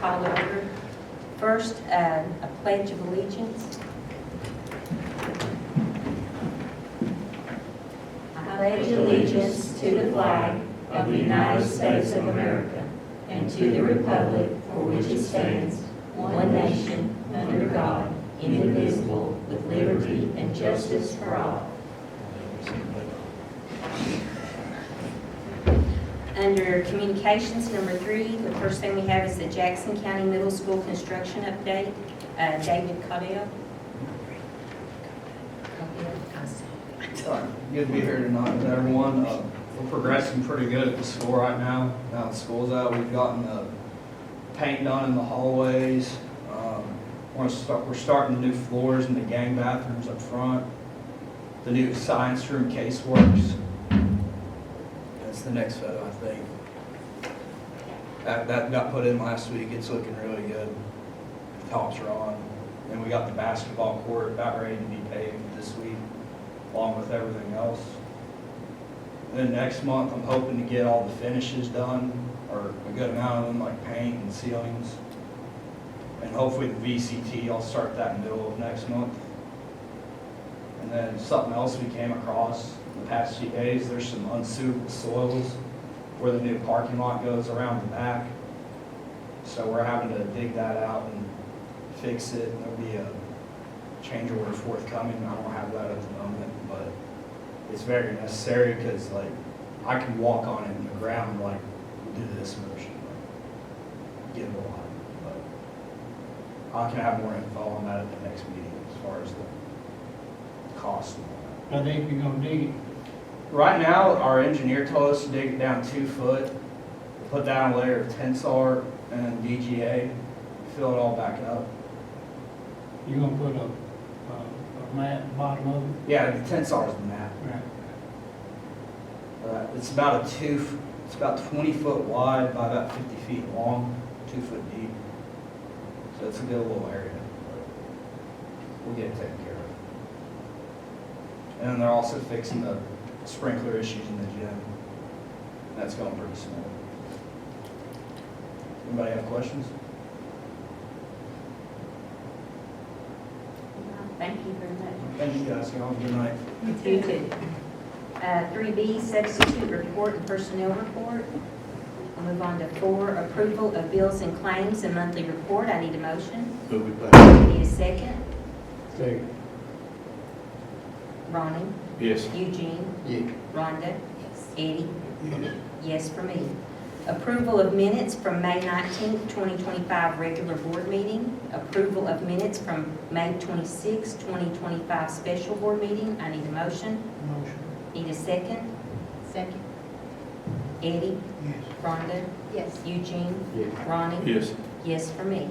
Call to order. First, a pledge of allegiance. I pledge allegiance to the flag of the United States of America and to the republic for which it stands, one nation, under God, indivisible, with liberty and justice for all. Under communications, number 3, the first thing we have is the Jackson County Middle School construction update. David Caudell. Good to be here tonight with everyone. We're progressing pretty good at the school right now. Now that school's out, we've gotten the paint done in the hallways. We're starting the new floors in the gang bathrooms up front. The new science room caseworks. That's the next photo, I think. That got put in last week. It's looking really good. The tops are on. And we got the basketball court about ready to be paved this week, along with everything else. And then next month, I'm hoping to get all the finishes done, or a good amount of them, like paint and ceilings. And hopefully the VCT, I'll start that in the middle of next month. And then something else we came across in the past few days, there's some unsuitable soils where the new parking lot goes around the back. So we're having to dig that out and fix it. There'll be a change order forthcoming. I don't have that at the moment, but it's very necessary because, like, I can walk on it in the ground like we do this motion. Like, get a lot. But I can have more info on that at the next meeting as far as the cost and all How deep you gonna dig it? that. Right now, our engineer told us to dig it down 2 foot, put down a layer of Tensar and DGA, fill it all back up. You gonna put a mat bottom of it? Yeah, the Tensar is the map. Right. It's about it's about 20 foot wide by about 50 feet long, 2 foot deep. So it's a good little area. We'll get it taken care of. And then they're also fixing the sprinkler issues in the gym. That's going pretty smooth. Anybody have questions? Thank you very much. Thank you guys. Y'all have a good night. You too. 3B, substitute report and personnel report. We'll move on to 4, approval of bills and claims and monthly report. I need a motion. Need a second. Second. Ronnie? Yes. Eugene? Yeah. Rhonda? Eddie? Yes for me. Approval of minutes from May 19th, 2025 regular board meeting. Approval of minutes from May 26th, 2025 special board meeting. I need a motion. Motion. Need a second. Second. Eddie? Yes. Rhonda? Yes. Eugene? Yes. Ronnie? Yes. Yes for me.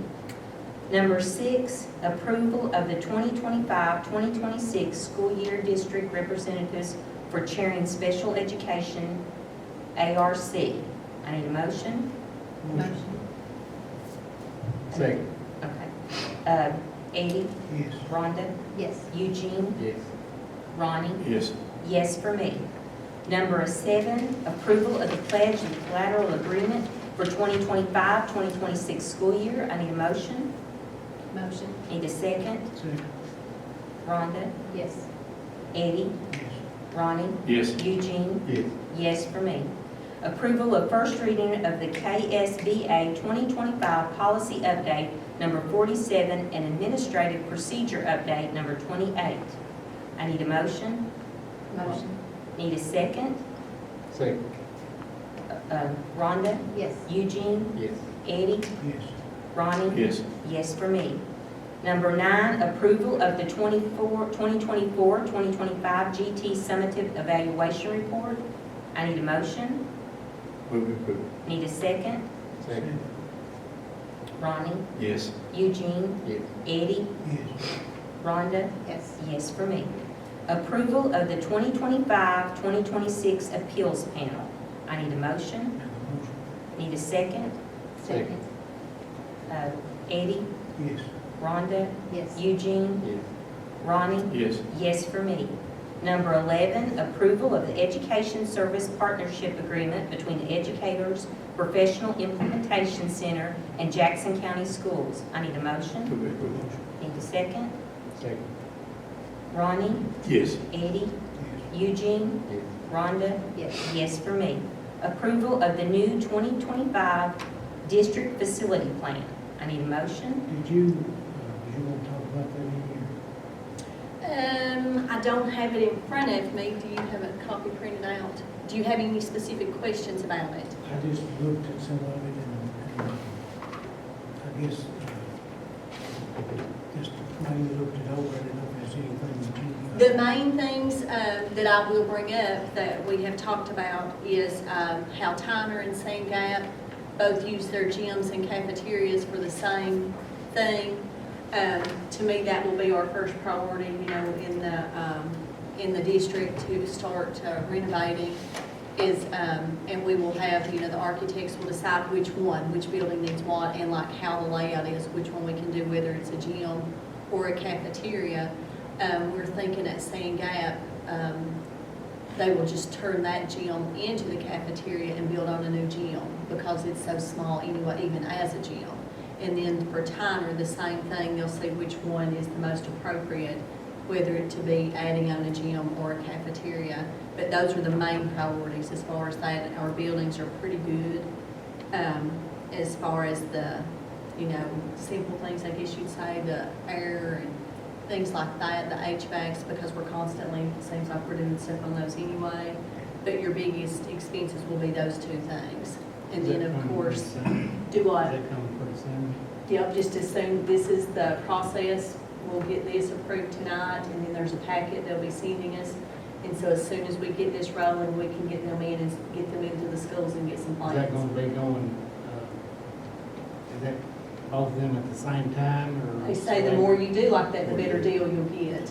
Number 6, approval of the 2025-2026 school year district representatives for chairing special education ARC. I need a motion. Motion. Second. Okay. Eddie? Yes. Rhonda? Yes. Eugene? Yes. Ronnie? Yes. Yes for me. Number 7, approval of the pledge and collateral agreement for 2025-2026 school year. I need a motion. Motion. Need a second. Second. Rhonda? Yes. Eddie? Yes. Ronnie? Yes. Eugene? Yes. Yes for me. Approval of first reading of the KSBA 2025 policy update number 47 and administrative procedure update number 28. I need a motion. Motion. Need a second. Second. Rhonda? Yes. Eugene? Yes. Eddie? Yes. Ronnie? Yes. Yes for me. Number 9, approval of the 2024-2025 GT summative evaluation report. I need a motion. Move approved. Need a second. Second. Ronnie? Yes. Eugene? Yes. Eddie? Yes. Rhonda? Yes. Yes for me. Approval of the 2025-2026 appeals panel. I need a motion. Need a second. Second. Eddie? Yes. Rhonda? Yes. Eugene? Yes. Ronnie? Yes. Yes for me. Number 11, approval of the Education Service Partnership Agreement between the Educators Professional Implementation Center and Jackson County Schools. I need a motion. Need a second? Second. Ronnie? Yes. Eddie? Eugene? Yes. Rhonda? Yes. Yes for me. Approval of the new 2025 District Facility Plan. I need a motion. Did you want to talk about that in I don't have it in front of me. Do you have a copy printed out? Do you have any specific questions about it? here? I just looked at some of it and I guess, just maybe looked it over, I didn't know if there's anything that you. The main things that I will bring up that we have talked about is how Tyner and Sand Gap both use their gyms and cafeterias for the same thing. To me, that will be our first priority, in the district to start renovating is, and we will have, the architects will decide which building needs what, and like how the layout is, which one we can do, whether it's a gym or a cafeteria. We're thinking at Sand Gap, they will just turn that gym into the cafeteria and build on a new gym because it's so small anyway, even as a gym. And then for Tyner, the same thing, they'll see which one is the most appropriate, whether it to be adding on a gym or a cafeteria. But those are the main priorities as far as that. Our buildings are pretty good as far as the, simple things, I guess you'd say, the air and things like that, the HVACs, because we're constantly, it seems like we're doing stuff on those anyway. But your biggest expenses will be those two things. And then, of course, do what? That coming pretty soon? Yep, just as soon, this is the process, we'll get this approved tonight, and then there's a packet they'll be sending us. And so as soon as we get this rolling, we can get them in and get them into the schools and get some Is that plans. gonna be going, is that both of them at the same time, or? They say the more you do like that, the better deal you'll get.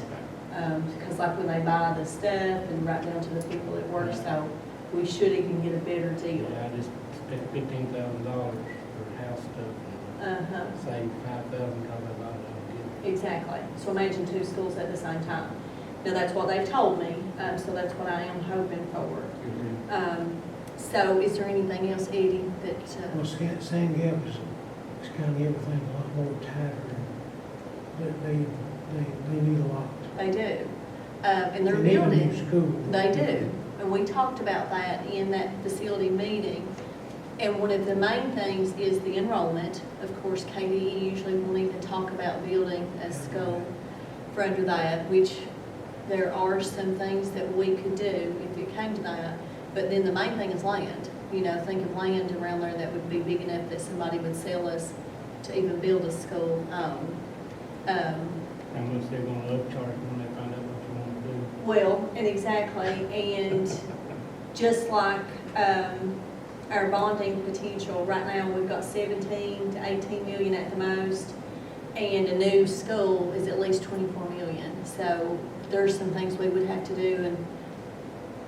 Because like when they buy the stuff and right down to the people that work, so we should even get a better deal. Yeah, I just spent $15,000 for house stuff, Uh-huh. saved $5,000 because I bought it all Exactly. So imagine two schools at the same time. Now, that's what they've told me, so that's what I am hoping for. together. So is there anything else, Eddie, that, Well, Sand Gap is kind of everything a lot more tighter. They need a lot. they do? And they're They need a new building, school. they do. And we talked about that in that facility meeting. And one of the main things is the enrollment. Of course, KDE usually will need to talk about building a school for under that, which there are some things that we could do if it came to that. But then the main thing is land. Think of land around there that would be big enough that somebody would sell us to even build a school on. How much they're gonna upcharge when they find out what you wanna do. Well, and exactly, and just like our bonding potential, right now, we've got 17 to 18 million at the most, and a new school is at least 24 million. So there's some things we would have to do, and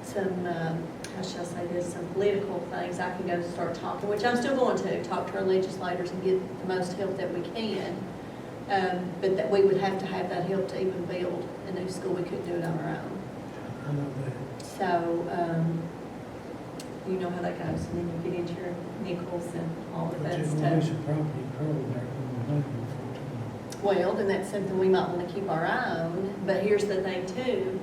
some, how shall I say this, some political things. I can go start talking, which I'm still going to, talk to our legislators and get the most help that we can. But that we would have to have that help to even build a new school. We couldn't do it on our own. I know that. So, you know how that goes, and then you get into your nickels and all of But that there will be stuff. some property probably there when we're looking for it. Well, then that's something we might want to keep our eye on, but here's the thing too,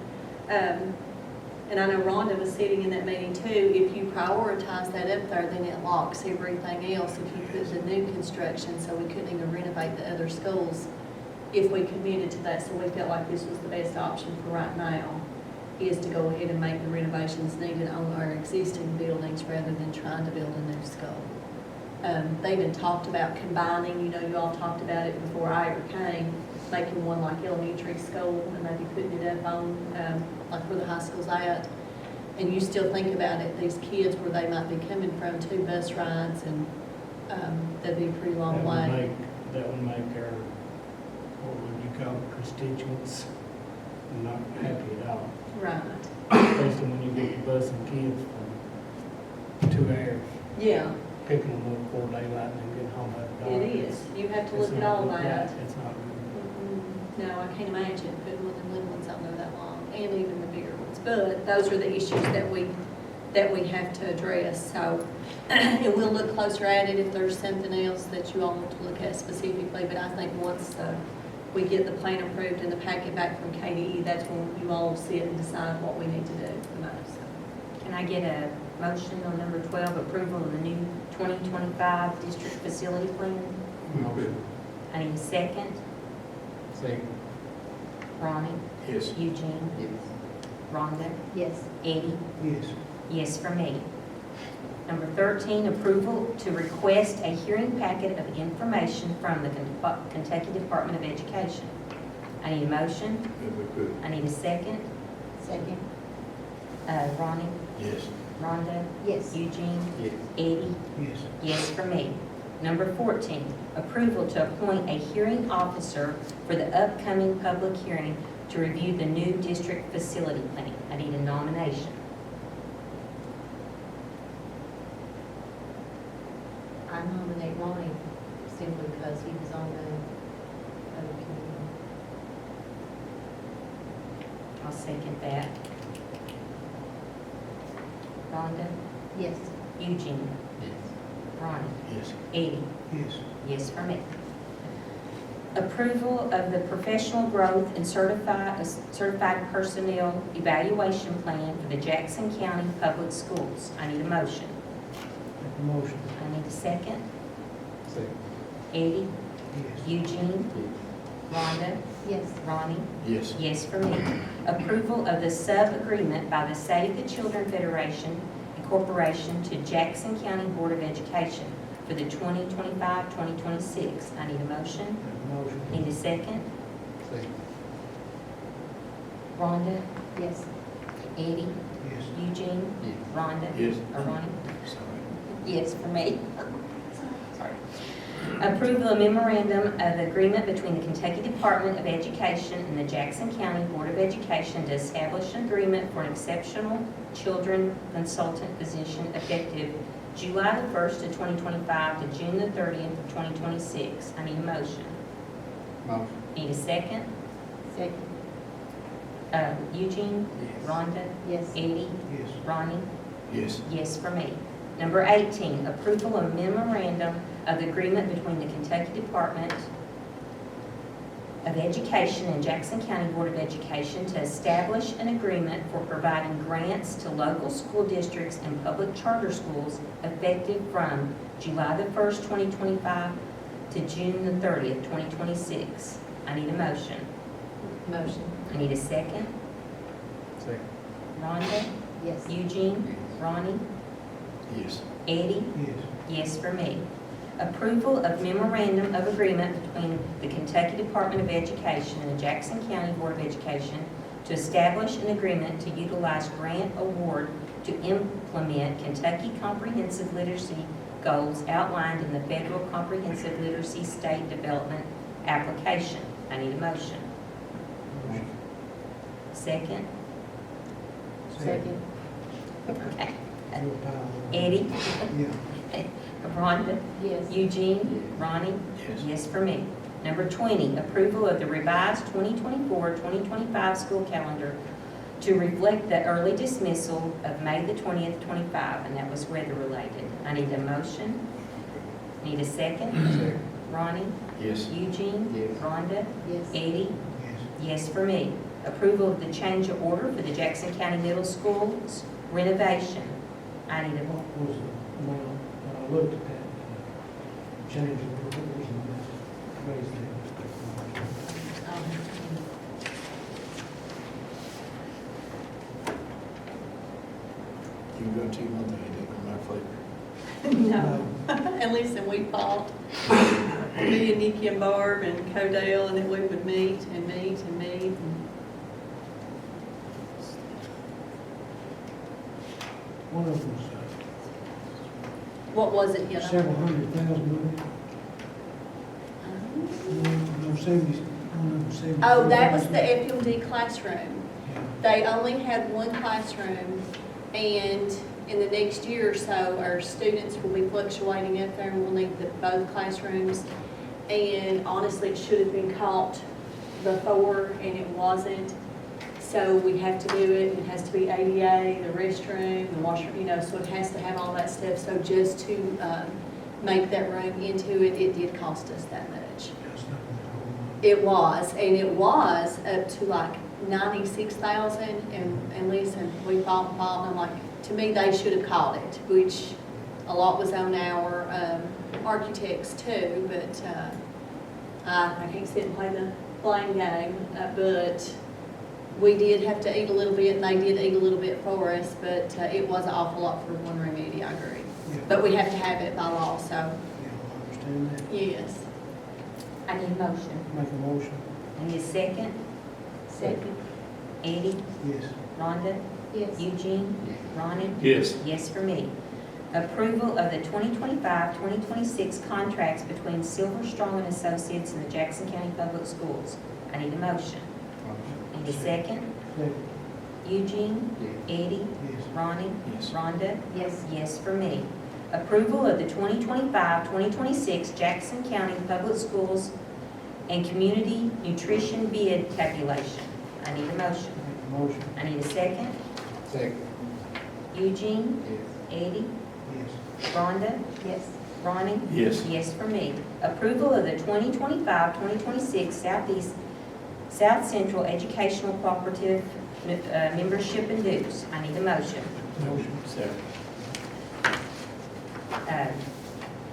and I know Rhonda was sitting in that meeting too, if you prioritize that up there, then it locks everything else. If you put the new construction, so we couldn't even renovate the other schools if we committed to that, so we felt like this was the best option for right now, is to go ahead and make the renovations needed on our existing buildings rather than trying to build a new school. They even talked about combining, you all talked about it before I ever came, making one like elementary school and maybe putting it up on, like where the high school's at. And you still think about it, these kids where they might be coming from, 2 bus rides, and that'd be a pretty long way. That would make our, what would you call it, constituents not happy at all. Right. Especially when you get the bus and kids for 2 hours, Yeah, picking them up before daylight and then getting home at dark. it is. You have to It's look at not all good. that. It's not good. No, I can't imagine putting one of them little ones out there that long. and even the bigger ones. But those are the issues that we have to address, so, and we'll look closer at it if there's something else that you all want to look at specifically, but I think once we get the plan approved and the packet back from KDE, that's when you all sit and decide what we need to do the most. Can I get a motion on number 12, approval of the new 2025 district facility plan? Motion. I need a second. Second. Ronnie? Yes. Eugene? Yes. Rhonda? Yes. Eddie? Yes. Yes for me. Number 13, approval to request a hearing packet of information from the Kentucky Department of Education. I need a motion. I need a second. Second. Ronnie? Yes. Rhonda? Yes. Eugene? Yes. Eddie? Yes. Yes for me. Number 14, approval to appoint a hearing officer for the upcoming public hearing to review the new district facility plan. I need a nomination. I nominate Ronnie simply because he was on the other committee. I'll second that. Rhonda? Yes. Eugene? Yes. Ronnie? Yes. Eddie? Yes. Yes for me. Approval of the professional growth and certified personnel evaluation plan for the Jackson County Public Schools. I need a motion. Make a motion. I need a second. Second. Eddie? Yes. Eugene? Rhonda? Yes. Ronnie? Yes. Yes for me. Approval of the sub-agreement by the Save the Children Federation and Corporation to Jackson County Board of Education for the 2025-2026. I need a motion. Make a motion. Need a second. Second. Rhonda? Yes. Eddie? Yes. Eugene? Yes. Rhonda? Yes. Or Ronnie? Sorry. Yes for me. Sorry. Approval of memorandum of agreement between the Kentucky Department of Education and the Jackson County Board of Education to establish an agreement for an exceptional children consultant position effective July the 1st of 2025 to June the 30th of 2026. I need a motion. Motion. Need a second. Second. Eugene? Yes. Rhonda? Yes. Eddie? Yes. Ronnie? Yes. Yes for me. Number 18, approval of memorandum of agreement between the Kentucky Department of Education and Jackson County Board of Education to establish an agreement for providing grants to local school districts and public charter schools effective from July the 1st, 2025 to June the 30th, 2026. I need a motion. Motion. I need a second. Second. Rhonda? Yes. Eugene? Ronnie? Yes. Eddie? Yes. Yes for me. Approval of memorandum of agreement between the Kentucky Department of Education and the Jackson County Board of Education to establish an agreement to utilize grant award to implement Kentucky Comprehensive Literacy goals outlined in the Federal Comprehensive Literacy State Development Application. I need a motion. Motion. Second? Second. Okay. Real pile. Eddie? Yeah. Rhonda? Yes. Eugene? Ronnie? Yes. Yes for me. Number 20, approval of the revised 2024-2025 school calendar to reflect the early dismissal of May the 20th, 25, and that was weather-related. I need a motion. Need a second. Second. Ronnie? Yes. Eugene? Yes. Rhonda? Yes. Eddie? Yes. Yes for me. Approval of the change of order for the Jackson County Middle Schools renovation. I need a, What was the amount, when I looked at that, change of what was the amount? Raise that. You can go 2 months ahead on my flavor. No, and listen, we fought, me and Nikki and Barb and Codell, and then we would meet and meet and meet. and One of them What was it, you was know? several $100,000, wasn't it? No, 70, one of them 70. Oh, that was the FMD classroom. Yeah. They only had one classroom, and in the next year or so, our students will be fluctuating up there, and we'll need both classrooms. And honestly, it should have been caught before, and it wasn't. So we have to do it, it has to be ADA, the restroom, the washroom, you know, so it has to have all that stuff. So just to make that room into it, it did cost us that much. That's not the whole lot. It was, and it was up to like 96,000, and listen, we fought, and I'm like, to me, they should have called it, which a lot was on our architects too, but I can't sit and play the blame game, but we did have to eat a little bit, and they did eat a little bit for us, but it was an awful lot for one room, Eddie, I agree. Yeah. But we have to have it by law, so, Yeah, I understand that. yes. I need a motion. Make a motion. I need a second. Second. Eddie, Yes. Rhonda, Yes. Eugene, Ronnie? Yes. Yes for me. Approval of the 2025-2026 contracts between Silver Strong and Associates and the Jackson County Public Schools. I need a motion. Motion. Need a second. Second. Eugene, Eddie, Yes. Ronnie, Yes. Rhonda? Yes. Yes for me. Approval of the 2025-2026 Jackson County Public Schools and Community Nutrition Bid Tabulation. I need a motion. Make a motion. I need a second. Second. Eugene, Yes. Eddie, Yes. Rhonda, Yes. Ronnie? Yes. Yes for me. Approval of the 2025-2026 South Central Educational Cooperative membership and dues. I need a motion. Motion. Second.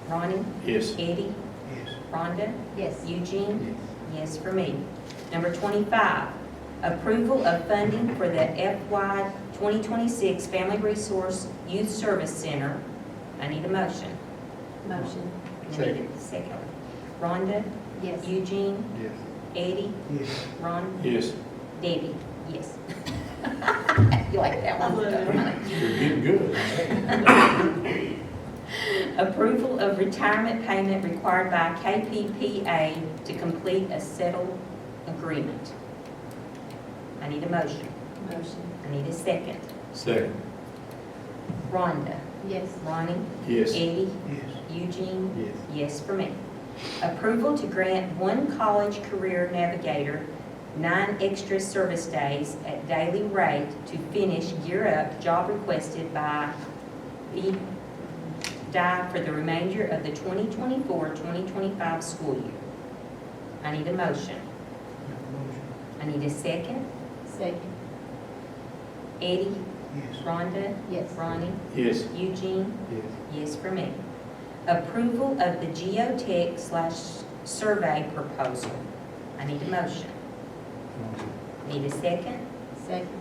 Ronnie, Yes. Eddie, Yes. Rhonda, Yes. Eugene? Yes for me. Number 25, approval of funding for the FY 2026 Family Resource Youth Service Center. I need a motion. Motion. I need a second. Rhonda, Yes. Eugene, Yes. Eddie, Yes. Ron, Yes. Debbie, yes. You like that one? You're getting good. Approval of retirement payment required by KPPA to complete a settled agreement. I need a motion. Motion. I need a second. Second. Rhonda, Yes. Ronnie, Yes. Eddie, Yes. Eugene, Yes. yes for me. Approval to grant one college career navigator 9 extra service days at daily rate to finish Gear Up job requested by VDI for the remainder of the 2024-2025 school year. I need a motion. Make a motion. I need a second. Second. Eddie, Yes. Rhonda, Yes. Ronnie, Yes. Eugene, Yes. yes for me. Approval of the geotech/survey proposal. I need a motion. Motion. Need a second. Second.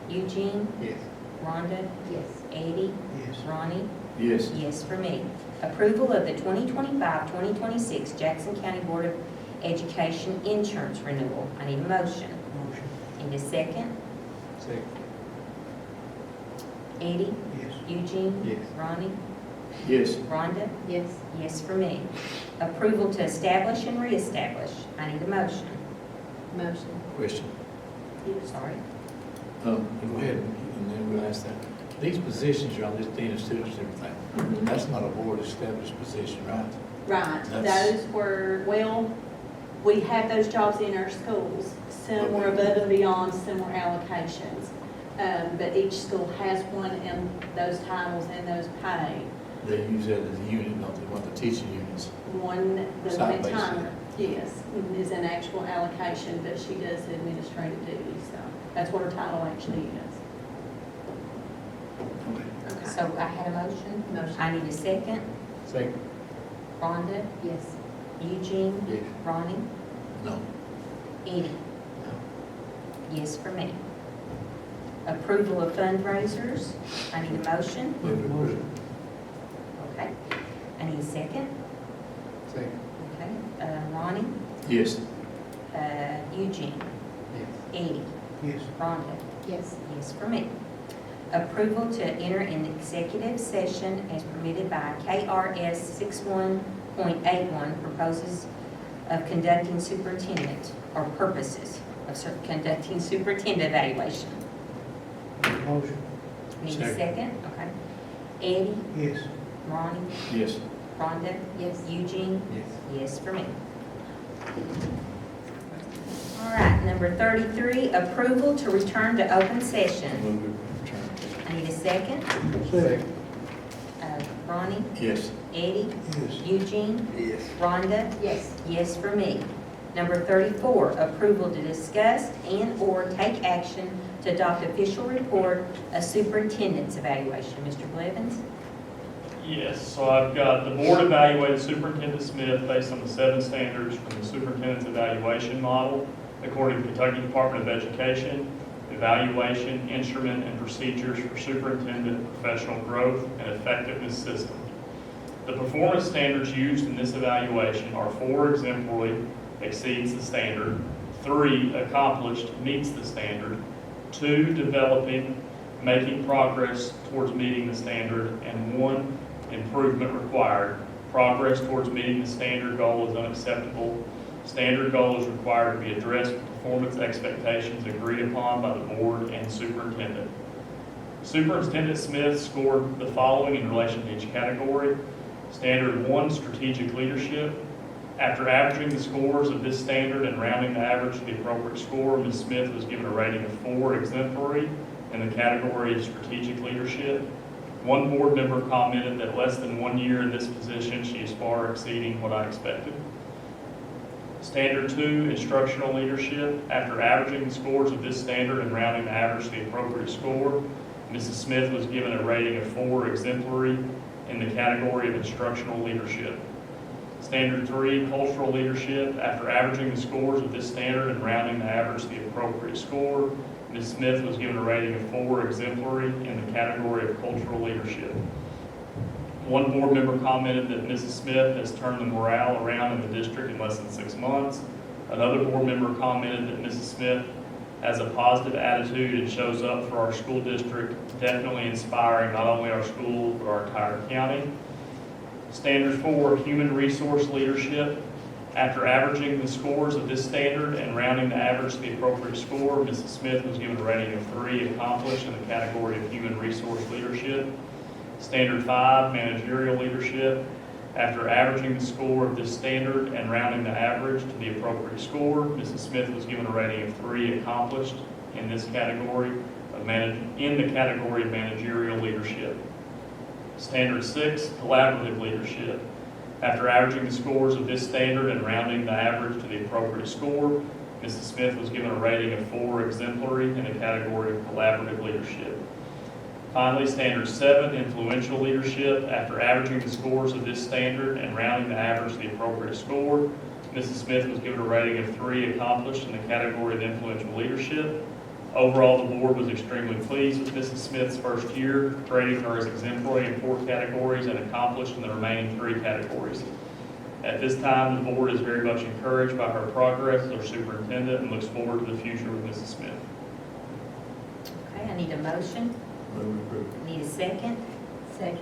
Eugene, Yes. Rhonda, Yes. Eddie, Yes. Ronnie, Yes. yes for me. Approval of the 2025-2026 Jackson County Board of Education insurance renewal. I need a motion. Motion. Need a second. Second. Eddie, Yes. Eugene, Yes. Ronnie, Yes. Rhonda, Yes. yes for me. Approval to establish and reestablish. I need a motion. Motion. Question. Sorry. Go ahead, and then we'll ask that. These positions are on this dean of students and everything. That's not a board established position, right? Right, That's- those were, well, we have those jobs in our schools. Some were Okay. above and beyond, some were allocations. But each school has one, and those titles and those pay. They use that as a unit, don't they, want the teaching units? The one at Side-by-side. time, yes, is an actual allocation, but she does the administrative duties, so that's what her title actually is. Okay. So I had a motion. Motion. I need a second. Second. Rhonda, Yes. Eugene, Yes. Ronnie, No. Eddie. Yes for me. Approval of fundraisers. I need a motion. Move to approve. Okay. I need a second. Second. Okay. Ronnie, Yes. Eugene, Yes. Eddie, Yes. Rhonda. Yes. Yes for me. Approval to enter in executive session as permitted by KRS 61.81 proposes of conducting superintendent, or purposes of conducting superintendent evaluation. Make a motion. Need a Second. second? Okay. Eddie, Yes. Ronnie, Yes. Rhonda, Yes. Eugene, Yes. yes for me. All right, Item number 33, approval to return to open session. Move to return. I need a second. Second. Ronnie? Yes. Eddie? Yes. Eugene? Yes. Rhonda? Yes. Yes for me. Number 34, approval to discuss and/or take action to adopt official report of superintendent's evaluation. Mr. Blevins? Yes, so I've got the board evaluated Superintendent Smith based on the 7 standards from the superintendent's evaluation model according to Kentucky Department of Education, evaluation, instrument, and procedures for superintendent professional growth and effectiveness system. The performance standards used in this evaluation are 4 exemplary, exceeds the standard, 3 accomplished, meets the standard, 2 developing, making progress towards meeting the standard, and 1 improvement required. Progress towards meeting the standard goal is unacceptable. Standard goal is required to be addressed with performance expectations agreed upon by the board and superintendent. Superintendent Smith scored the following in relation to each category. Standard 1, strategic leadership. After averaging the scores of this standard and rounding the average to the appropriate score, Ms. Smith was given a rating of 4, exemplary, in the category of strategic leadership. 1 board member commented that less than 1 year in this position, she is far exceeding what I expected. Standard 2, instructional leadership. After averaging the scores of this standard and rounding the average to the appropriate score, Mrs. Smith was given a rating of 4, exemplary, in the category of instructional leadership. Standard 3, cultural leadership. After averaging the scores of this standard and rounding the average to the appropriate score, Ms. Smith was given a rating of 4, exemplary, in the category of cultural leadership. 1 board member commented that Mrs. Smith has turned the morale around in the district in less than 6 months. Another board member commented that Mrs. Smith has a positive attitude and shows up for our school district, definitely inspiring not only our school, but our entire county. Standard 4, human resource leadership. After averaging the scores of this standard and rounding the average to the appropriate score, Mrs. Smith was given a rating of 3, accomplished, in the category of human resource leadership. Standard 5, managerial leadership. After averaging the score of this standard and rounding the average to the appropriate score, Mrs. Smith was given a rating of 3, accomplished, in this category of category of managerial leadership. Standard 6, collaborative leadership. After averaging the scores of this standard and rounding the average to the appropriate score, Mrs. Smith was given a rating of 4, exemplary, in the category of collaborative leadership. Finally, Standard 7, influential leadership. After averaging the scores of this standard and rounding the average to the appropriate score, Mrs. Smith was given a rating of 3, accomplished, in the category of influential leadership. Overall, the board was extremely pleased with Mrs. Smith's first year, rating her as exemplary in 4 categories and accomplished in the remaining 3 categories. At this time, the board is very much encouraged by her progress as our superintendent and looks forward to the future with Mrs. Smith. Okay, I need a motion. Move approved. Need a second. Second.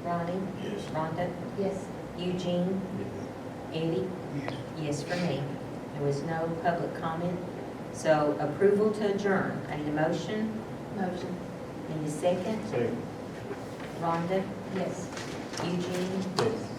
Ronnie? Yes. Rhonda? Yes. Eugene? Eddie? Yes. Yes for me. There was no public comment. So approval to adjourn. I need a motion. Motion. Need a second. Second. Rhonda? Yes. Eugene? Yes.